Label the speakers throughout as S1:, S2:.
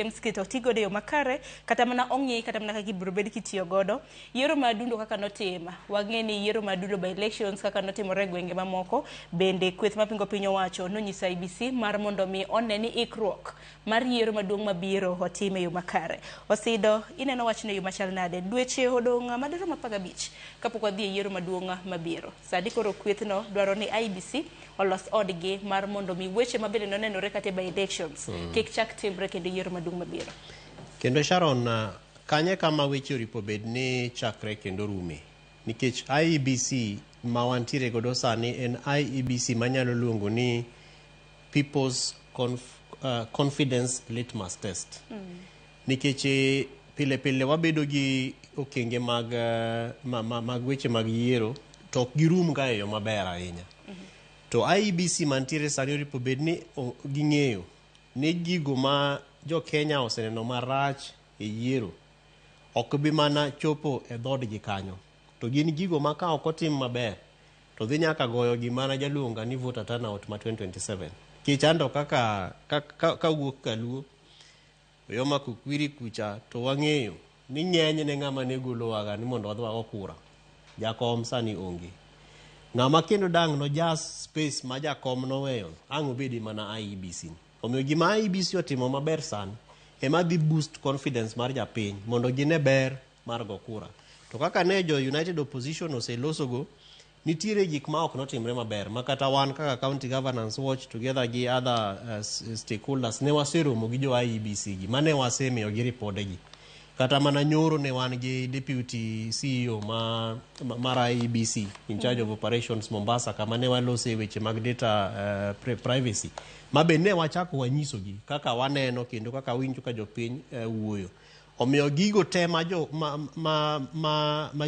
S1: Mskito tigo de makare kata mana ong'i kata mana kaki brobedi kitiyo godo yiero madundo kaka notima wang'eni yiero madundo by elections kaka notimore gwenge mamoko bende kweth mapingo piny owacho nonyisa IEBC mar mondo mi oneni ikruok mar yiero maduong' mabiro otime yo makare. Osido ineno wachne yo machal nade dweche odong' madaro 15 kapok wadhi yiero maduong' mabiro. Sadi koro kwethno dwaro ni IEBC olos odgi mar mondo mi weche mabende nonenore kata by elections kik chak timre kendo yiero maduong' mabiro.
S2: Kendo Sharon kanye kama weche oripo bed ni chakre kendo rume nikech IEBC ma wantiere godo sani en IEBC manyalo luongo ni People's Confidence Litmus Test. Nikech pile pile wabedo gi okenge mag weche mag yiero to ok girum ga yo maber ahinya. To IEBC mantiere sani oripo bed ni ging'eyo ni gigo ma jo Kenya oseneno marach e yiero ok bi mana chopo e dhodgi kanyo to gin gigo ma ka ok otim maber to dhi nyaka goyo gimana jaluonga ni voter turnout ma 2027 kichando ka wuok kaluo yo ma kukwiri kucha to wang'eyo ni ng'eny ne ng'ama ne golo waga ni mondo wadwa go kura jakom sani onge ng'ama kendo dang no just space ma jakom no weyo ang' obedi mana IEBC. Omiyo gima IEBC otimo maber sani ema dhi boost confidence mar japiny mondo gine ber mar go kura. To kaka ne jo United Opposition oselosogo nitiere gik ma ok notimre maber makata wan kaka County Governance Watch together gi other stakeholders ne waseromo gi jo IEBC gi mane wasemiyo gi ripodegi. Kata mana nyoro ne wan gi Deputy CEO mar IEBC in charge of operations Mombasa kama ne walose weche mag data privacy. Mabe ne wachako wanyisogi kaka waneno kendo kaka winjo ka jopiny wuoyo. Omiyo gigo te ma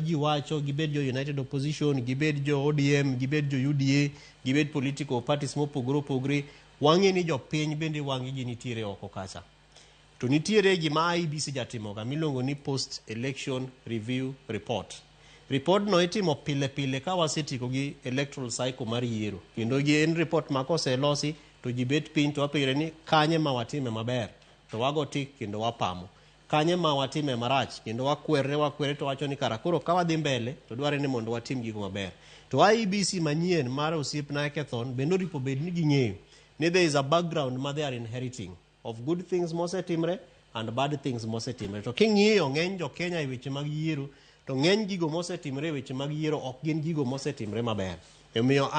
S2: ji wacho gibed jo United Opposition, gibed jo ODM, gibed jo UDA, gibed political parties mopogore opogore, wang'e ni jopiny bende wang'e gi nitiere oko kacha. To nitiere gima IEBC jatimoga miluongo ni post election review report. Report no itimo pile pile ka wasetiko gi electoral cycle mar yiero. Kendo gi en report ma koselosi to jibet piny to wapire ni kanye ma watime maber to wago tik kendo wapamo. Kanye ma watime marach kendo wakwere to wacho ni kara koro ka wadhi mbele to dware ni mondo watim gigo maber. To IEBC manyien mar osiepna Ekethon bendo ripo bed ni ging'eyo ni there is a background ma they are inheriting of good things mosetimre and bad things mosetimre. To king'iyo ng'eny jo Kenya e weche mag yiero to ng'eny gigo mosetimre e weche mag yiero ok gin gigo mosetimre maber. Omiyo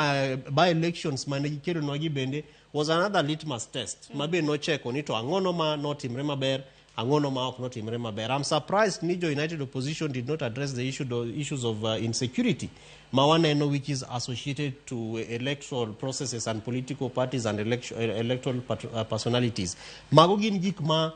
S2: by elections mane gikelo nwa bende was another litmus test mabe nocheko ni to ang'ono ma notimre maber ang'ono ma ok notimre maber. I'm surprised ni jo United Opposition did not address the issues of insecurity ma waneno which is associated to electoral processes and political parties and electoral personalities. Mago gin gik ma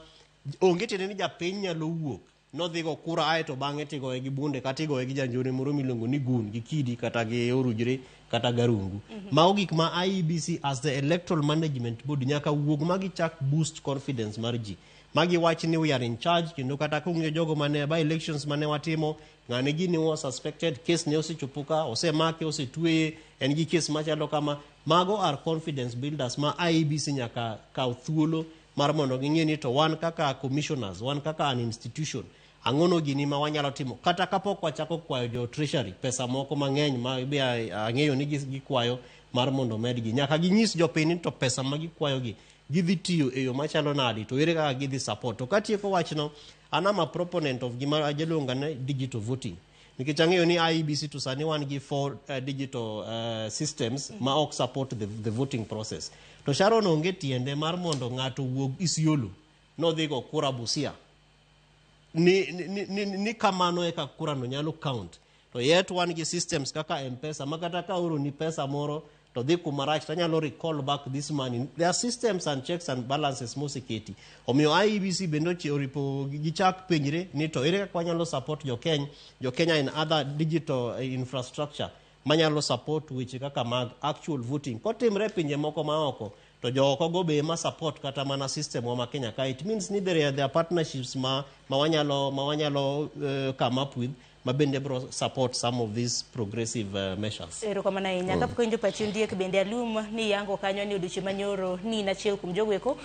S2: onge tene ni japiny nyalo wuok nodhi go kura ae to bang'e tigoe gi bunde kata tigoe gi janjore moro miluongo ni gun gi kidi kata gi orujre kata garungu. Mago gik ma IEBC as the electoral management board nyaka wuog magi chak boost confidence mar ji magi wach ni we are in charge kendo kata kung'yo jogo mane by elections mane watimo ng'ane gini was suspected case ne osechopuka osemake osetweye en gi case machalo kama. Mago are confidence builders ma IEBC nyaka kaw thuolo mar mondo ging'e ni to wan kaka commissioners wan kaka an institution ang'ono gini ma wanyalo timo kata kapok wachako kwayo jo treasury pesa moko mang'eny ma be ang'eyo ni gikwayo mar mondo medgi nyaka ginyis jopiny to pesa ma gikwayo gi gidhi tiyo e yo machalo nadi to ere kaka gidhi support. To katieko wachno an am a proponent of gima ajaluonga ne digital voting nikech ang'eyo ni IEBC to sani wan gi 4 digital systems ma ok support the voting process. To Sharon onge tiende mar mondo ng'ato wuog Isiolo nodhi go kura Busia ni kamano eka kura no nyalo count. To yet wan gi systems kaka M-Pesa makata ka oro ni pesa moro to dhi kumarach tanyalo recall back this money. There are systems and checks and balances moseketi. Omiyo IEBC bendo oripo gichak penjre ni to ere kaka wanyalo support jo Kenya in other digital infrastructure manyalo support weche kaka mag actual voting. Kotimre pinje moko maoko to joko go be ma support kata mana system wa Kenya ka. It means ni there are partnerships ma wanyalo come up with mabende bro support some of these progressive measures.
S1: Ero kama na nyaka poko injo pachi ndiye kibende alum ni yango kanyo ni odiche manyoro ni na chiel kum jogweko